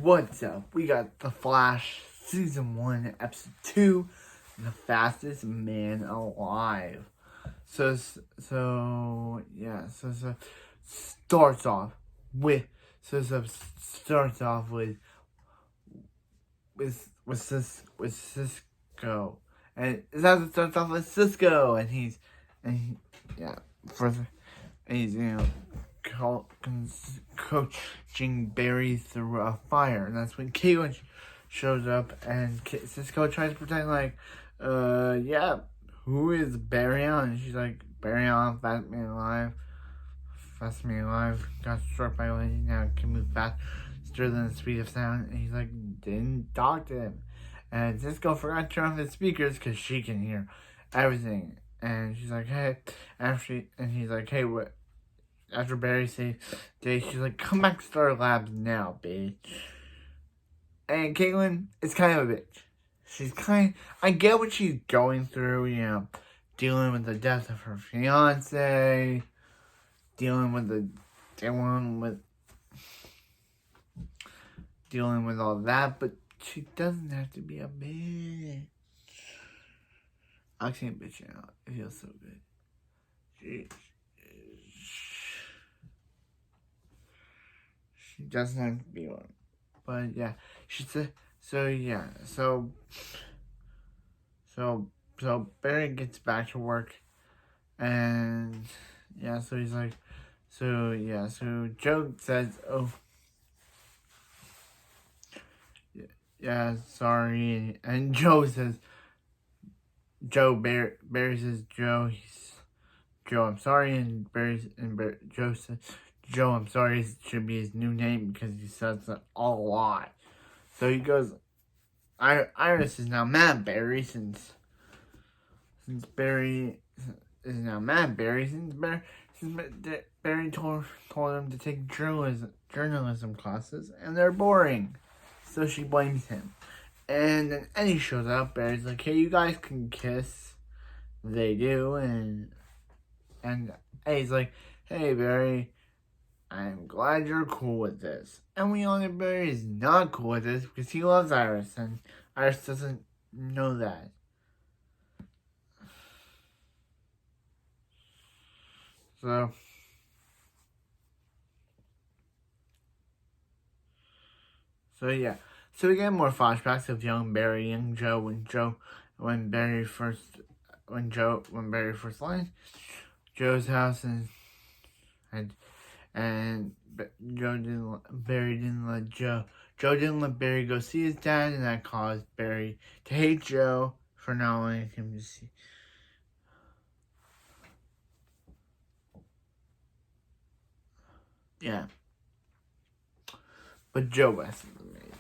What's up? We got The Flash Season 1, Episode 2, The Fastest Man Alive. So starts off with Cisco, and it starts off with Cisco, and he's coaching Barry through a fire, and that's when Caitlin shows up, and Cisco tries to pretend like, who is Barry Allen? And she's like, Barry Allen, fast man alive, got struck by lightning, now can move faster than the speed of sound, and he's like, didn't talk to him, and Cisco forgot to turn off his speakers, because she can hear everything, and she's like, hey, he's like, hey, what? After Barry says, she's like, come back to Star Labs now, bitch. And Caitlin is kind of a bitch. I get what she's going through, dealing with the death of her fiance, dealing with all that, but she doesn't have to be a bitch. I can't bitch out. It feels so good. She doesn't have to be one. But yeah, she said, so Barry gets back to work, and so he's like, so Joe says, oh, sorry, and Barry says, Joe, I'm sorry, and Joe says, Joe, I'm sorry, it should be his new name because he says it a lot. So he goes, Iris is now mad at Barry since Barry is now mad at Barry since Barry told him to take journalism classes and they're boring. So she blames him. And then Eddie shows up. Barry's like, hey, you guys can kiss. They do. And Eddie's like, hey, Barry, I'm glad you're cool with this. And we all know Barry is not cool with this because he loves Iris, and Iris doesn't know that. So we get more flashbacks of young Barry and Joe when Barry first lands Joe's house, and Barry didn't let Joe didn't let Barry go see his dad, and that caused Barry to hate Joe for not letting him to see. Yeah. But Joe West is amazing.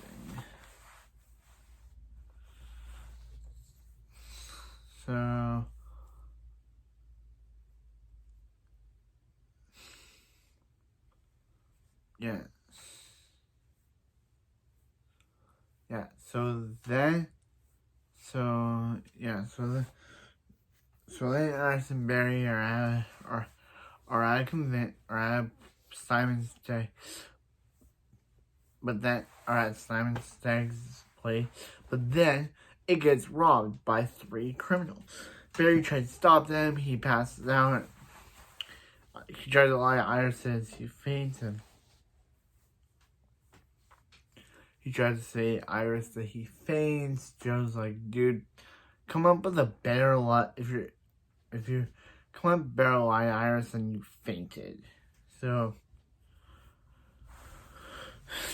So So then Iris and Barry are at Simon Staggs, place. But then it gets robbed by 3 criminals. Barry tries to stop them. He passes out. He tries to lie. Iris says he faints him. He tries to say Iris that he faints. Joe's like, dude, come up with a better lie. If you come up with a better lie, Iris, and you fainted. So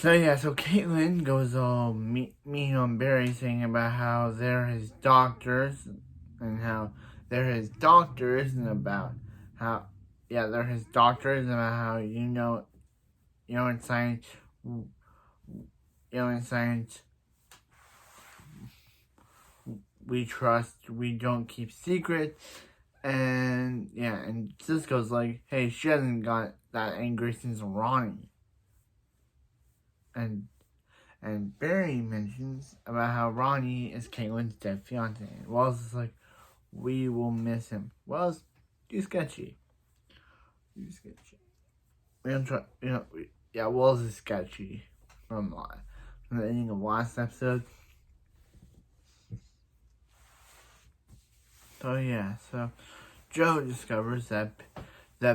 Caitlin goes all mean on Barry, saying about how they're his doctors, and about how in science we trust, we don't keep secrets, and Cisco's like, hey, she hasn't got that angry since Ronnie. And Barry mentions about how Ronnie is Caitlin's dead fiance. And Wells is like, we will miss him. Wells, you're sketchy. We don't try, Wells is sketchy from in the ending of last episode. So yeah, so Joe discovers that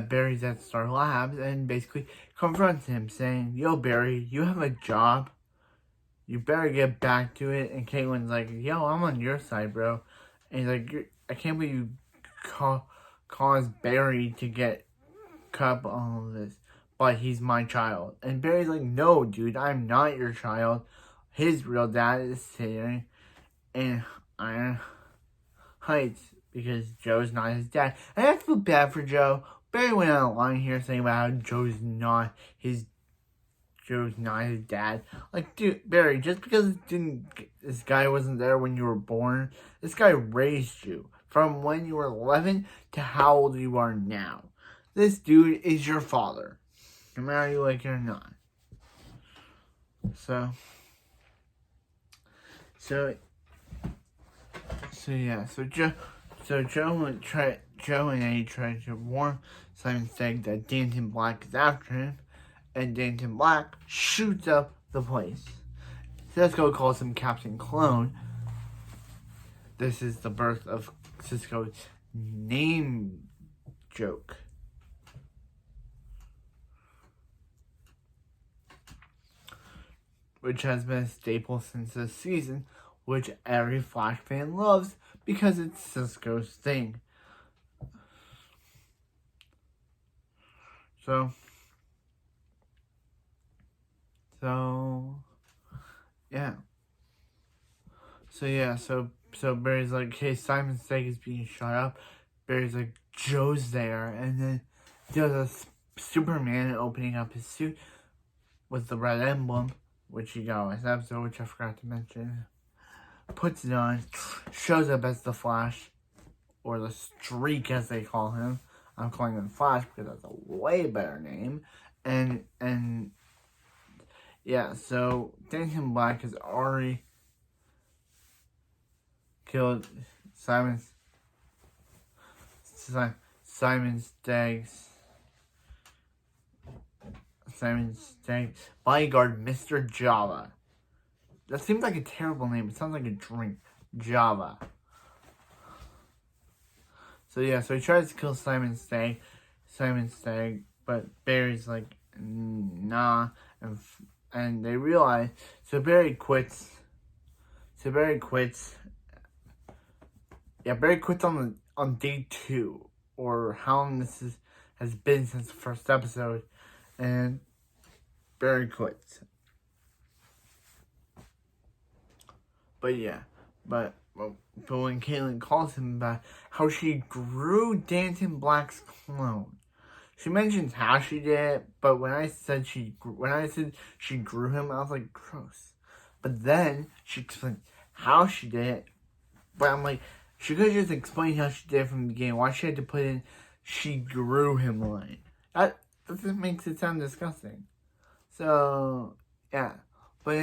Barry's at Star Labs and basically confronts him, saying, "Yo, Barry, you have a job. You better get back to it." And Caitlin's like, "Yo, I'm on your side, bro." And he's like, "I can't believe you caused Barry to get caught up on all of this, but he's my child." And Barry's like, "No, dude, I'm not your child. His real dad is sitting in Iron Heights because Joe's not his dad." And I feel bad for Joe. Barry went on a line here saying about how Joe's not his dad. Like, dude, Barry, just because this guy wasn't there when you were born, this guy raised you from when you were 11 to how old you are now. This dude is your father, no matter you like it or not. So Joe and Eddie tried to warn Simon Stagg that Danton Black is after him, and Danton Black shoots up the place. Cisco calls him Captain Clone. This is the birth of Cisco's name joke. Which has been a staple since this season, which every Flash fan loves because it's Cisco's thing. So Barry's like, "Hey, Simon Stagg is being shot up." Barry's like, "Joe's there," and then there's a Superman opening up his suit with the red emblem, which he got last episode, which I forgot to mention. Puts it on, shows up as the Flash, or the Streak as they call him. I'm calling him Flash because that's a way better name. And yeah, so Danton Black has already killed Simon Stagg's bodyguard, Mr. Java. That seems like a terrible name. It sounds like a drink. Java. So he tries to kill Simon Stagg, but Barry's like, nah, and they realize, so Barry quits. Barry quits on day 2, or how long this has been since the first episode, and Barry quits. But when Caitlin calls him about how she grew Danton Black's clone, she mentions how she did it, but when I said she grew him, I was like, gross. But then she explained how she did it, but I'm like, she could have just explained how she did it from the beginning. Why she had to put in "she grew him" line? That just makes it sound disgusting. So yeah. But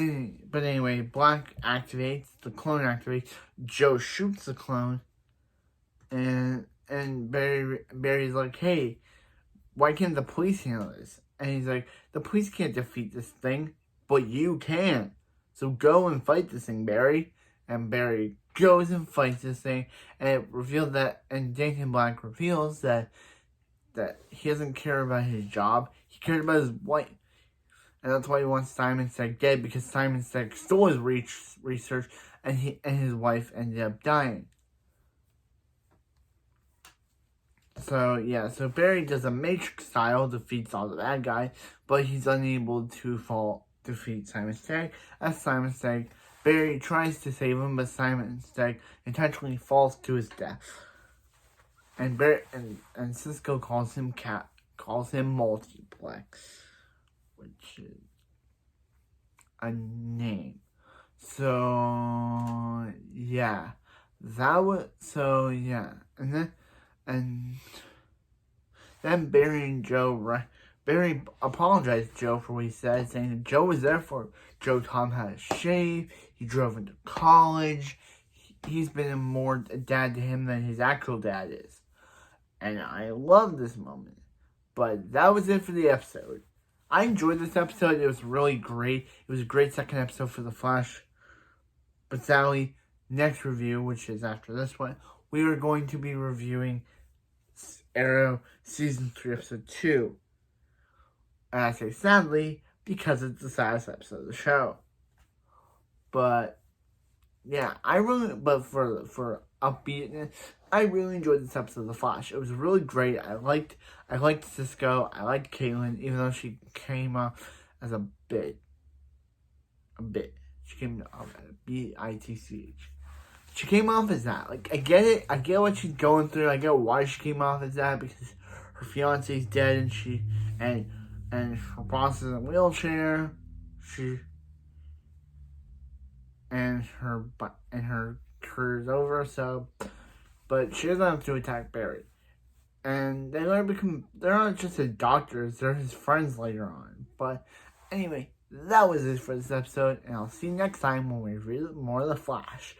anyway, Black activates, the clone activates, Joe shoots the clone, and Barry's like, "Hey, why can't the police handle this?" And he's like, "The police can't defeat this thing, but you can. So go and fight this thing, Barry." And Barry goes and fights this thing, and Danton Black reveals that he doesn't care about his job, he cares about his wife. And that's why he wants Simon Stagg dead, because Simon Stagg stole his research, and his wife ended up dying. So Barry does a Matrix style, defeats all the bad guys, but he's unable to defeat Simon Stagg. As Simon Stagg, Barry tries to save him, but Simon Stagg intentionally falls to his death. And Cisco calls him Multiplex, which is a name. So yeah, and then Barry and Joe. Barry apologized to Joe for what he said, saying that Joe was there for Joe taught him how to shave. He drove him to college. He's been more a dad to him than his actual dad is. And I love this moment. But that was it for the episode. I enjoyed this episode. It was really great. It was a great second episode for The Flash. But sadly, next review, which is after this one, we are going to be reviewing Arrow Season 3, Episode 2. And I say sadly, because it's the saddest episode of the show. But, yeah, but for upbeatness, I really enjoyed this episode of The Flash. It was really great. I liked Cisco. I liked Caitlin, even though she came off as a bit. She came off as B-I-T-C-H. She came off as that. Like, I get it. I get what she's going through. I get why she came off as that, because her fiance's dead and her boss is in a wheelchair. And her career's over, so, but she doesn't have to attack Barry. And they're not just his doctors, they're his friends later on. But anyway, that was it for this episode, and I'll see you next time when we read more of The Flash.